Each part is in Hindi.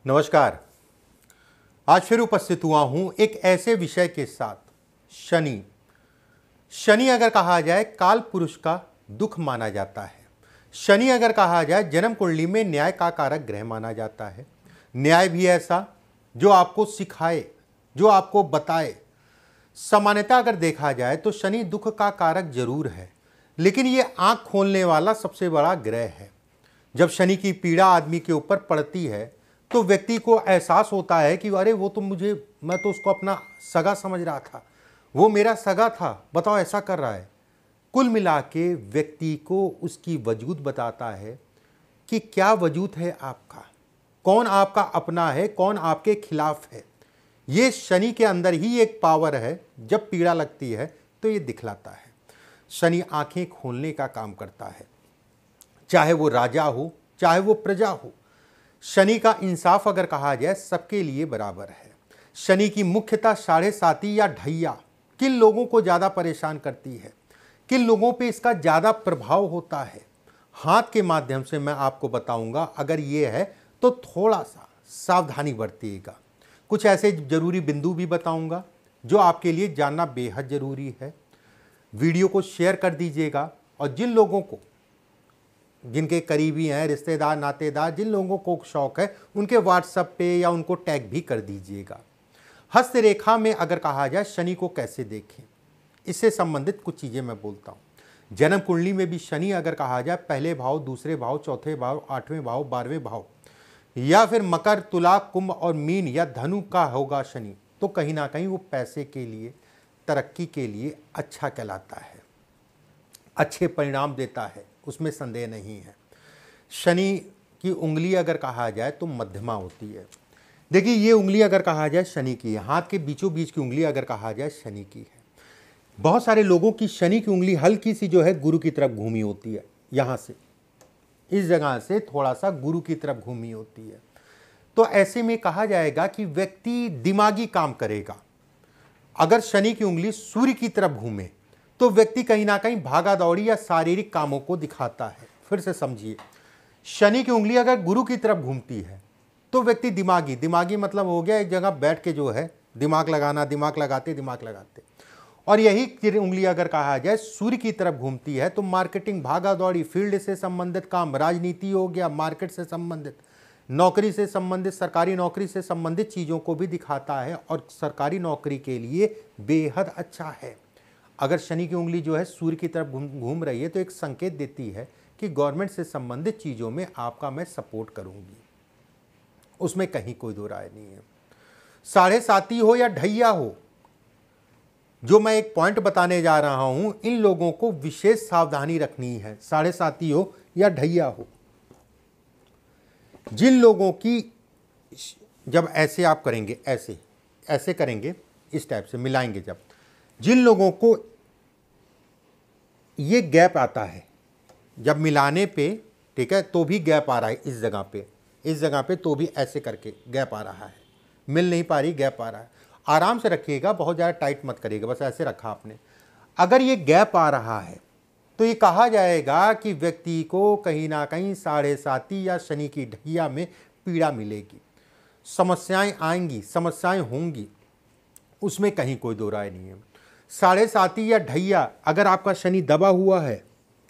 नमस्कार। आज फिर उपस्थित हुआ हूं एक ऐसे विषय के साथ। शनि। शनि अगर कहा जाए काल पुरुष का दुख माना जाता है। शनि अगर कहा जाए जन्म कुंडली में न्याय का कारक ग्रह माना जाता है। न्याय भी ऐसा जो आपको सिखाए, जो आपको बताए। सामान्यतः अगर देखा जाए तो शनि दुख का कारक जरूर है, लेकिन ये आंख खोलने वाला सबसे बड़ा ग्रह है। जब शनि की पीड़ा आदमी के ऊपर पड़ती है तो व्यक्ति को एहसास होता है कि अरे वो तो मैं तो उसको अपना सगा समझ रहा था, वो मेरा सगा था, बताओ ऐसा कर रहा है। कुल मिला के व्यक्ति को उसकी वजूद बताता है कि क्या वजूद है आपका, कौन आपका अपना है, कौन आपके खिलाफ है। ये शनि के अंदर ही एक पावर है। जब पीड़ा लगती है तो ये दिखलाता है। शनि आंखें खोलने का काम करता है, चाहे वो राजा हो चाहे वो प्रजा हो। शनि का इंसाफ अगर कहा जाए सबके लिए बराबर है। शनि की मुख्यतः 7.5 या ढैया किन लोगों को ज़्यादा परेशान करती है, किन लोगों पे इसका ज़्यादा प्रभाव होता है, हाथ के माध्यम से मैं आपको बताऊंगा। अगर ये है तो थोड़ा सा सावधानी बरतिएगा। कुछ ऐसे जरूरी बिंदु भी बताऊंगा जो आपके लिए जानना बेहद ज़रूरी है। वीडियो को शेयर कर दीजिएगा और जिन लोगों को, जिनके करीबी हैं, रिश्तेदार, नातेदार, जिन लोगों को शौक है, उनके व्हाट्सएप पे या उनको टैग भी कर दीजिएगा। हस्तरेखा में अगर कहा जाए शनि को कैसे देखें, इससे संबंधित कुछ चीज़ें मैं बोलता हूँ। जन्म कुंडली में भी शनि अगर कहा जाए पहले भाव, दूसरे भाव, चौथे भाव, 8वें भाव, 12वें भाव, या फिर मकर, तुला, कुंभ और मीन या धनु का होगा शनि, तो कहीं ना कहीं वो पैसे के लिए, तरक्की के लिए अच्छा कहलाता है, अच्छे परिणाम देता है, उसमें संदेह नहीं है। शनि की उंगली अगर कहा जाए तो मध्यमा होती है। देखिए ये उंगली अगर कहा जाए शनि की है, हाथ के बीचों बीच की उंगली अगर कहा जाए शनि की है। बहुत सारे लोगों की शनि की उंगली हल्की सी जो है गुरु की तरफ घूमी होती है, यहाँ से, इस जगह से थोड़ा सा गुरु की तरफ घूमी होती है। तो ऐसे में कहा जाएगा कि व्यक्ति दिमागी काम करेगा। अगर शनि की उंगली सूर्य की तरफ घूमे तो व्यक्ति कहीं ना कहीं भागा दौड़ी या शारीरिक कामों को दिखाता है। फिर से समझिए, शनि की उंगली अगर गुरु की तरफ घूमती है तो व्यक्ति दिमागी मतलब हो गया एक जगह बैठ के जो है दिमाग लगाना, दिमाग लगाते। और यही उंगली अगर कहा जाए सूर्य की तरफ घूमती है तो मार्केटिंग, भागा दौड़ी, फील्ड से संबंधित काम, राजनीति हो गया, मार्केट से संबंधित, नौकरी से संबंधित, सरकारी नौकरी से संबंधित चीज़ों को भी दिखाता है और सरकारी नौकरी के लिए बेहद अच्छा है। अगर शनि की उंगली जो है सूर्य की तरफ घूम रही है तो एक संकेत देती है कि गवर्नमेंट से संबंधित चीज़ों में आपका मैं सपोर्ट करूंगी, उसमें कहीं कोई दो राय नहीं है। 7.5 हो या ढैया हो, जो मैं एक पॉइंट बताने जा रहा हूं, इन लोगों को विशेष सावधानी रखनी है। 7.5 हो या ढैया हो, जिन लोगों की, जब ऐसे आप करेंगे, ऐसे करेंगे, इस टाइप से मिलाएंगे, जब जिन लोगों को ये गैप आता है, जब मिलाने पे, ठीक है, तो भी गैप आ रहा है इस जगह पे तो भी ऐसे करके गैप आ रहा है, मिल नहीं पा रही, गैप आ रहा है। आराम से रखिएगा, बहुत ज़्यादा टाइट मत करिएगा, बस ऐसे रखा आपने। अगर ये गैप आ रहा है तो ये कहा जाएगा कि व्यक्ति को कहीं ना कहीं 7.5 या शनि की ढैया में पीड़ा मिलेगी, समस्याएं आएंगी, समस्याएं होंगी, उसमें कहीं कोई दो राय नहीं है। 7.5 या ढैया अगर आपका शनि दबा हुआ है,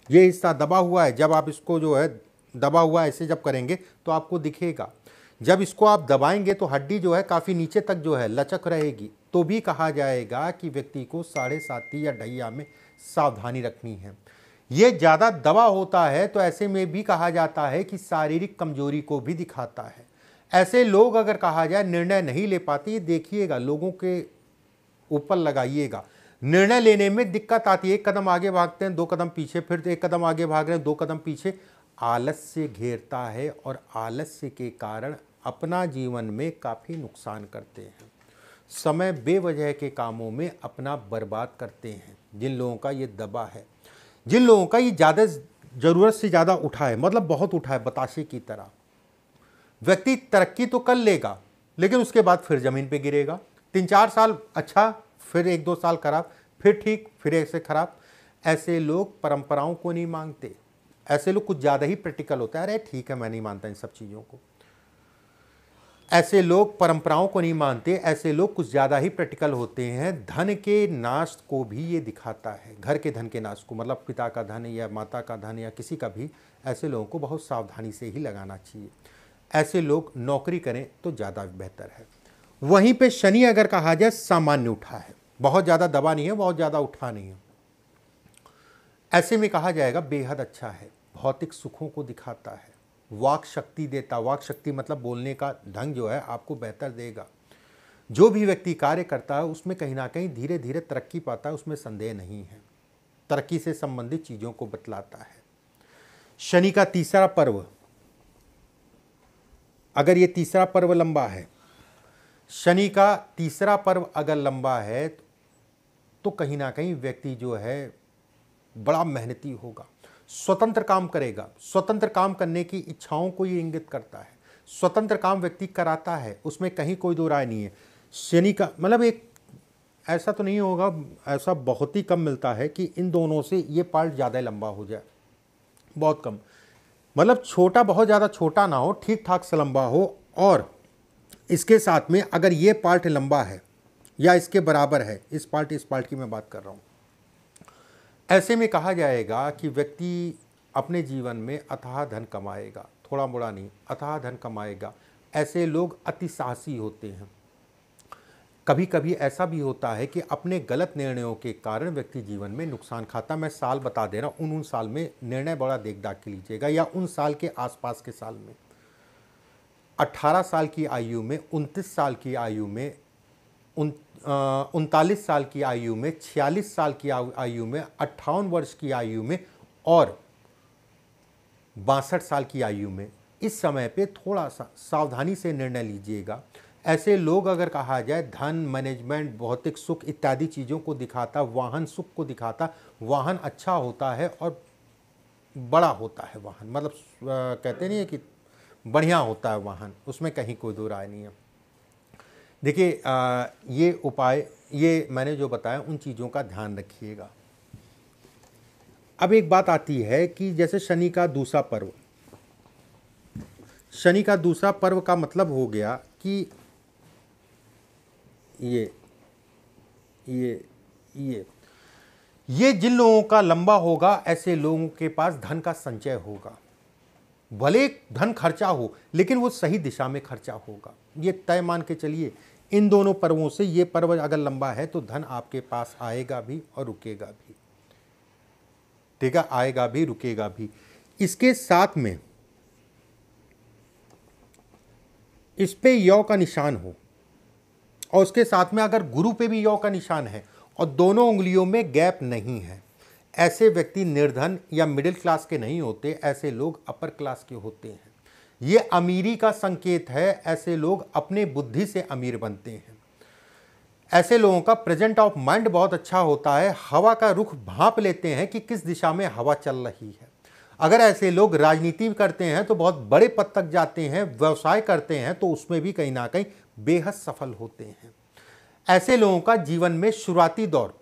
ये हिस्सा दबा हुआ है, जब आप इसको जो है दबा हुआ ऐसे जब करेंगे तो आपको दिखेगा। जब इसको आप दबाएंगे तो हड्डी जो है काफ़ी नीचे तक जो है लचक रहेगी, तो भी कहा जाएगा कि व्यक्ति को 7.5 या ढैया में सावधानी रखनी है। ये ज़्यादा दबा होता है तो ऐसे में भी कहा जाता है कि शारीरिक कमजोरी को भी दिखाता है। ऐसे लोग अगर कहा जाए निर्णय नहीं ले पाते, ये देखिएगा, लोगों के ऊपर लगाइएगा, निर्णय लेने में दिक्कत आती है। एक कदम आगे भागते हैं, 2 कदम पीछे, फिर एक कदम आगे भाग रहे हैं, 2 कदम पीछे। आलस्य घेरता है और आलस्य के कारण अपना जीवन में काफ़ी नुकसान करते हैं, समय बेवजह के कामों में अपना बर्बाद करते हैं। जिन लोगों का ये दबा है, जिन लोगों का ये ज़्यादा ज़रूरत से ज़्यादा उठा है, मतलब बहुत उठा है, बताशे की तरह, व्यक्ति तरक्की तो कर लेगा लेकिन उसके बाद फिर ज़मीन पे गिरेगा। 3-4 साल अच्छा, फिर 1-2 साल खराब, फिर ठीक, फिर ऐसे खराब। ऐसे लोग परंपराओं को नहीं मांगते, ऐसे लोग कुछ ज़्यादा ही प्रैक्टिकल होता है, अरे ठीक है मैं नहीं मानता इन सब चीज़ों को। ऐसे लोग परंपराओं को नहीं मानते, ऐसे लोग कुछ ज़्यादा ही प्रैक्टिकल होते हैं। धन के नाश को भी ये दिखाता है, घर के धन के नाश को, मतलब पिता का धन या माता का धन या किसी का भी, ऐसे लोगों को बहुत सावधानी से ही लगाना चाहिए। ऐसे लोग नौकरी करें तो ज़्यादा बेहतर है। वहीं पे शनि अगर कहा जाए सामान्य उठा है, बहुत ज़्यादा दबा नहीं है, बहुत ज़्यादा उठा नहीं है, ऐसे में कहा जाएगा बेहद अच्छा है। भौतिक सुखों को दिखाता है, वाक शक्ति देता, वाक शक्ति मतलब बोलने का ढंग जो है आपको बेहतर देगा। जो भी व्यक्ति कार्य करता है उसमें कहीं ना कहीं धीरे धीरे तरक्की पाता है, उसमें संदेह नहीं है। तरक्की से संबंधित चीज़ों को बतलाता है। शनि का तीसरा पर्व, अगर ये तीसरा पर्व लंबा है, शनि का तीसरा पर्व अगर लंबा है तो कहीं ना कहीं व्यक्ति जो है बड़ा मेहनती होगा, स्वतंत्र काम करेगा। स्वतंत्र काम करने की इच्छाओं को ये इंगित करता है। स्वतंत्र काम व्यक्ति कराता है, उसमें कहीं कोई दो राय नहीं है। शनि का मतलब एक ऐसा तो नहीं होगा, ऐसा बहुत ही कम मिलता है कि इन दोनों से ये पार्ट ज़्यादा लंबा हो जाए, बहुत कम। मतलब छोटा, बहुत ज़्यादा छोटा ना हो, ठीक ठाक से लंबा हो। और इसके साथ में अगर ये पार्ट लंबा है या इसके बराबर है, इस पार्ट की मैं बात कर रहा हूँ, ऐसे में कहा जाएगा कि व्यक्ति अपने जीवन में अथाह धन कमाएगा, थोड़ा मोड़ा नहीं, अथाह धन कमाएगा। ऐसे लोग अति साहसी होते हैं। कभी कभी ऐसा भी होता है कि अपने गलत निर्णयों के कारण व्यक्ति जीवन में नुकसान खाता। मैं साल बता दे रहा हूँ, उन साल में निर्णय बड़ा देख दाख के लीजिएगा, या उन साल के आसपास के साल में, 18 साल की आयु में, 29 साल की आयु में, 39 साल की आयु में, 46 साल की आयु में, 58 वर्ष की आयु में और 62 साल की आयु में, इस समय पे थोड़ा सा सावधानी से निर्णय लीजिएगा। ऐसे लोग अगर कहा जाए धन, मैनेजमेंट, भौतिक सुख इत्यादि चीज़ों को दिखाता, वाहन सुख को दिखाता, वाहन अच्छा होता है और बड़ा होता है वाहन, मतलब कहते नहीं है कि बढ़िया होता है वाहन, उसमें कहीं कोई दो राय नहीं है। देखिए ये उपाय, ये मैंने जो बताया उन चीज़ों का ध्यान रखिएगा। अब एक बात आती है कि जैसे शनि का दूसरा पर्व, शनि का दूसरा पर्व का मतलब हो गया कि ये जिन लोगों का लंबा होगा, ऐसे लोगों के पास धन का संचय होगा। भले धन खर्चा हो लेकिन वो सही दिशा में खर्चा होगा, ये तय मान के चलिए। इन दोनों पर्वों से ये पर्व अगर लंबा है तो धन आपके पास आएगा भी और रुकेगा भी, ठीक है, आएगा भी रुकेगा भी। इसके साथ में इस पे यौ का निशान हो और उसके साथ में अगर गुरु पे भी यौ का निशान है और दोनों उंगलियों में गैप नहीं है, ऐसे व्यक्ति निर्धन या मिडिल क्लास के नहीं होते, ऐसे लोग अपर क्लास के होते हैं। ये अमीरी का संकेत है, ऐसे लोग अपने बुद्धि से अमीर बनते हैं। ऐसे लोगों का प्रेजेंट ऑफ माइंड बहुत अच्छा होता है, हवा का रुख भांप लेते हैं कि किस दिशा में हवा चल रही है। अगर ऐसे लोग राजनीति करते हैं तो बहुत बड़े पद तक जाते हैं, व्यवसाय करते हैं तो उसमें भी कहीं ना कहीं बेहद सफल होते हैं। ऐसे लोगों का जीवन में शुरुआती दौर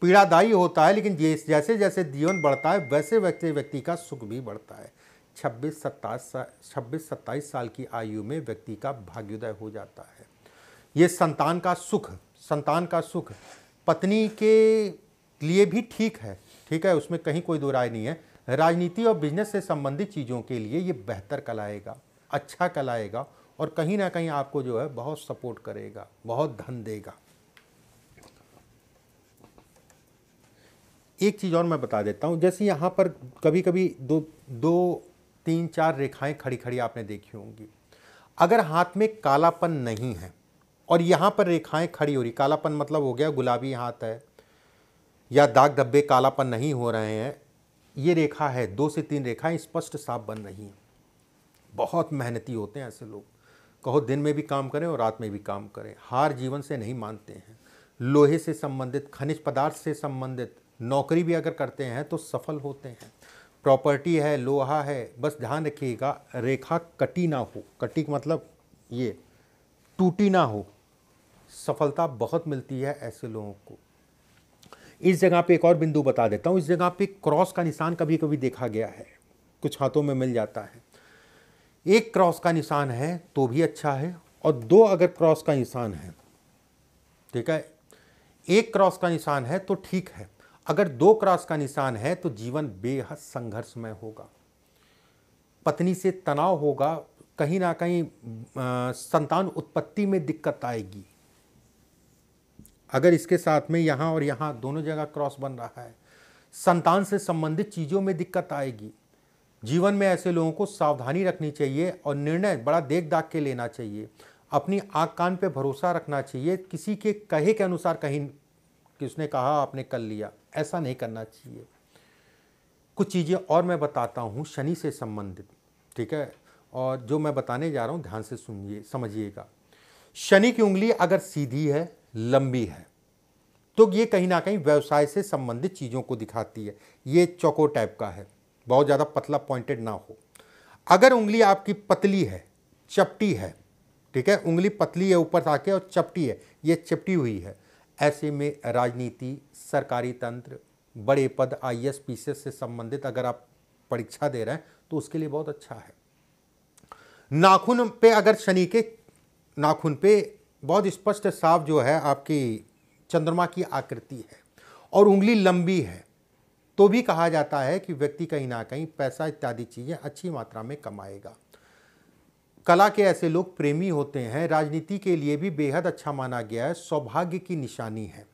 पीड़ादायी होता है, लेकिन जैसे जैसे जीवन बढ़ता है वैसे वैसे व्यक्ति का सुख भी बढ़ता है। 26-27 साल की आयु में व्यक्ति का भाग्योदय हो जाता है। ये संतान का सुख पत्नी के लिए भी ठीक है, उसमें कहीं कोई दो राय नहीं है। राजनीति और बिजनेस से संबंधित चीज़ों के लिए ये बेहतर कलाएगा, अच्छा कलाएगा और कहीं ना कहीं आपको जो है बहुत सपोर्ट करेगा, बहुत धन देगा। एक चीज़ और मैं बता देता हूँ, जैसे यहाँ पर कभी कभी दो 3-4 रेखाएं खड़ी खड़ी आपने देखी होंगी। अगर हाथ में कालापन नहीं है और यहाँ पर रेखाएं खड़ी हो रही, कालापन मतलब हो गया गुलाबी हाथ है या दाग धब्बे, कालापन नहीं हो रहे हैं, ये रेखा है, 2 से 3 रेखाएं स्पष्ट साफ बन रही हैं। बहुत मेहनती होते हैं ऐसे लोग, कहो दिन में भी काम करें और रात में भी काम करें, हार जीवन से नहीं मानते हैं। लोहे से संबंधित, खनिज पदार्थ से संबंधित नौकरी भी अगर करते हैं तो सफल होते हैं। प्रॉपर्टी है, लोहा है, बस ध्यान रखिएगा रेखा कटी ना हो, कटी मतलब ये टूटी ना हो, सफलता बहुत मिलती है ऐसे लोगों को। इस जगह पे एक और बिंदु बता देता हूँ, इस जगह पे क्रॉस का निशान कभी कभी देखा गया है, कुछ हाथों में मिल जाता है। एक क्रॉस का निशान है तो भी अच्छा है और 2 अगर क्रॉस का निशान है, ठीक है, 1 क्रॉस का निशान है तो ठीक है, अगर 2 क्रॉस का निशान है तो जीवन बेहद संघर्षमय होगा, पत्नी से तनाव होगा, कहीं ना कहीं संतान उत्पत्ति में दिक्कत आएगी। अगर इसके साथ में यहाँ और यहाँ दोनों जगह क्रॉस बन रहा है, संतान से संबंधित चीज़ों में दिक्कत आएगी। जीवन में ऐसे लोगों को सावधानी रखनी चाहिए और निर्णय बड़ा देख दाख के लेना चाहिए। अपनी आँख कान पे भरोसा रखना चाहिए। किसी के कहे के अनुसार कहीं कि उसने कहा आपने कर लिया, ऐसा नहीं करना चाहिए। कुछ चीज़ें और मैं बताता हूँ शनि से संबंधित, ठीक है, और जो मैं बताने जा रहा हूँ ध्यान से सुनिए, समझिएगा। शनि की उंगली अगर सीधी है, लंबी है, तो ये कहीं ना कहीं व्यवसाय से संबंधित चीज़ों को दिखाती है। ये चौको टाइप का है, बहुत ज़्यादा पतला पॉइंटेड ना हो। अगर उंगली आपकी पतली है, चपटी है, ठीक है, उंगली पतली है ऊपर आके और चपटी है, ये चिपटी हुई है, ऐसे में राजनीति, सरकारी तंत्र, बड़े पद, IAS PCS से संबंधित अगर आप परीक्षा दे रहे हैं तो उसके लिए बहुत अच्छा है। नाखून पे अगर शनि के नाखून पे बहुत स्पष्ट साफ जो है आपकी चंद्रमा की आकृति है और उंगली लंबी है, तो भी कहा जाता है कि व्यक्ति कहीं ना कहीं पैसा इत्यादि चीज़ें अच्छी मात्रा में कमाएगा। कला के ऐसे लोग प्रेमी होते हैं। राजनीति के लिए भी बेहद अच्छा माना गया है, सौभाग्य की निशानी है,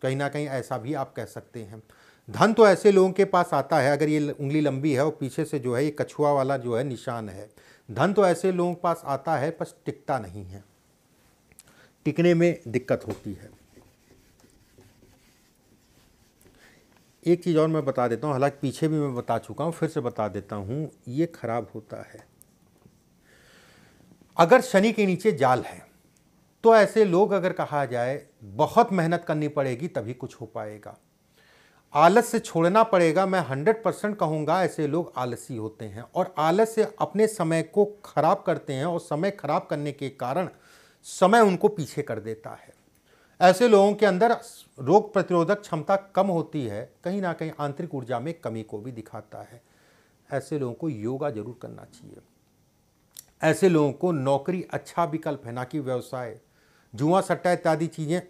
कहीं ना कहीं ऐसा भी आप कह सकते हैं। धन तो ऐसे लोगों के पास आता है, अगर ये उंगली लंबी है और पीछे से जो है ये कछुआ वाला जो है निशान है, धन तो ऐसे लोगों के पास आता है, बस टिकता नहीं है, टिकने में दिक्कत होती है। एक चीज़ और मैं बता देता हूँ, हालांकि पीछे भी मैं बता चुका हूँ, फिर से बता देता हूँ, ये खराब होता है। अगर शनि के नीचे जाल है तो ऐसे लोग अगर कहा जाए बहुत मेहनत करनी पड़ेगी तभी कुछ हो पाएगा, आलस से छोड़ना पड़ेगा। मैं 100% कहूँगा ऐसे लोग आलसी होते हैं और आलस से अपने समय को खराब करते हैं और समय खराब करने के कारण समय उनको पीछे कर देता है। ऐसे लोगों के अंदर रोग प्रतिरोधक क्षमता कम होती है, कहीं ना कहीं आंतरिक ऊर्जा में कमी को भी दिखाता है। ऐसे लोगों को योगा जरूर करना चाहिए। ऐसे लोगों को नौकरी अच्छा विकल्प है, ना कि व्यवसाय। जुआ सट्टा इत्यादि चीज़ें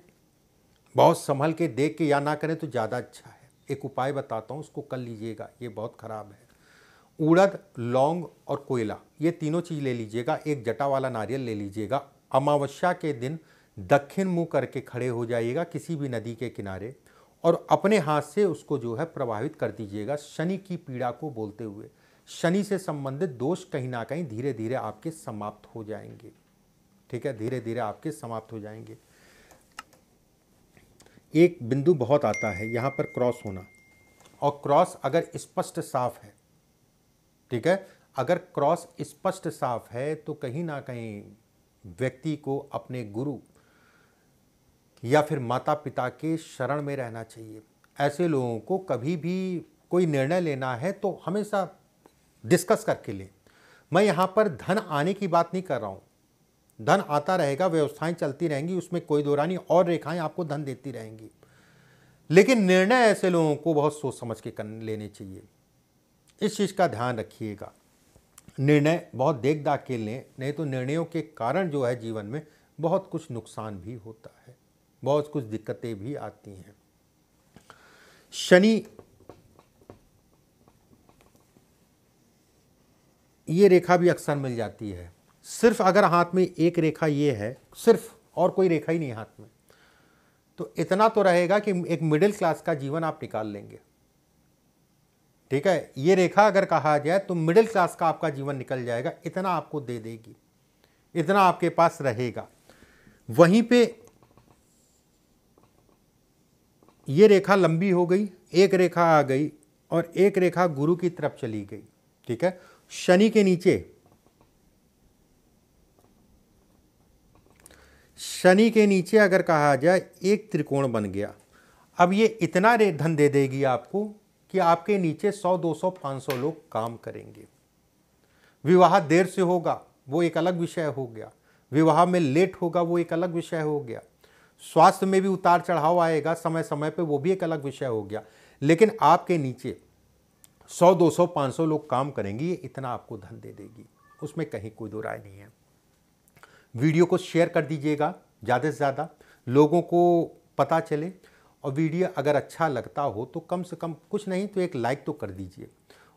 बहुत संभल के देख के या ना करें तो ज़्यादा अच्छा है। एक उपाय बताता हूँ, उसको कर लीजिएगा, ये बहुत ख़राब है। उड़द, लौंग और कोयला, ये तीनों चीज़ ले लीजिएगा। एक जटा वाला नारियल ले लीजिएगा। अमावस्या के दिन दक्षिण मुंह करके खड़े हो जाइएगा किसी भी नदी के किनारे और अपने हाथ से उसको जो है प्रभावित कर दीजिएगा, शनि की पीड़ा को बोलते हुए। शनि से संबंधित दोष कहीं ना कहीं धीरे धीरे आपके समाप्त हो जाएंगे, ठीक है, धीरे धीरे आपके समाप्त हो जाएंगे। एक बिंदु बहुत आता है यहाँ पर क्रॉस होना, और क्रॉस अगर स्पष्ट साफ है, ठीक है, अगर क्रॉस स्पष्ट साफ है तो कहीं ना कहीं व्यक्ति को अपने गुरु या फिर माता पिता के शरण में रहना चाहिए। ऐसे लोगों को कभी भी कोई निर्णय लेना है तो हमेशा डिस्कस करके लें। मैं यहाँ पर धन आने की बात नहीं कर रहा हूँ, धन आता रहेगा, व्यवस्थाएं चलती रहेंगी, उसमें कोई दो राय नहीं, और रेखाएं आपको धन देती रहेंगी, लेकिन निर्णय ऐसे लोगों को बहुत सोच समझ के लेने चाहिए। इस चीज़ का ध्यान रखिएगा, निर्णय बहुत देख दाख के लें, नहीं तो निर्णयों के कारण जो है जीवन में बहुत कुछ नुकसान भी होता है, बहुत कुछ दिक्कतें भी आती हैं। शनि, ये रेखा भी अक्सर मिल जाती है। सिर्फ अगर हाथ में एक रेखा ये है, सिर्फ, और कोई रेखा ही नहीं हाथ में, तो इतना तो रहेगा कि एक मिडिल क्लास का जीवन आप निकाल लेंगे, ठीक है। ये रेखा अगर कहा जाए तो मिडिल क्लास का आपका जीवन निकल जाएगा, इतना आपको दे देगी, इतना आपके पास रहेगा। वहीं पे ये रेखा लंबी हो गई, एक रेखा आ गई और एक रेखा गुरु की तरफ चली गई, ठीक है। शनि के नीचे, शनि के नीचे अगर कहा जाए एक त्रिकोण बन गया। अब ये इतना धन दे देगी आपको कि आपके नीचे 100, 200, 500 लोग काम करेंगे। विवाह देर से होगा वो एक अलग विषय हो गया, विवाह में लेट होगा वो एक अलग विषय हो गया, स्वास्थ्य में भी उतार चढ़ाव आएगा समय समय पे, वो भी एक अलग विषय हो गया, लेकिन आपके नीचे 100, 200, 500 लोग काम करेंगे, ये इतना आपको धन दे देगी, उसमें कहीं कोई दो राय नहीं है। वीडियो को शेयर कर दीजिएगा, ज़्यादा से ज़्यादा लोगों को पता चले। और वीडियो अगर अच्छा लगता हो तो कम से कम कुछ नहीं तो एक लाइक तो कर दीजिए।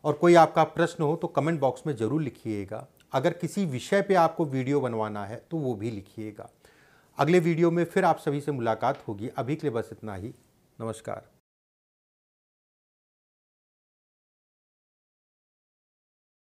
और कोई आपका प्रश्न हो तो कमेंट बॉक्स में ज़रूर लिखिएगा। अगर किसी विषय पे आपको वीडियो बनवाना है तो वो भी लिखिएगा। अगले वीडियो में फिर आप सभी से मुलाकात होगी। अभी के लिए बस इतना ही। नमस्कार।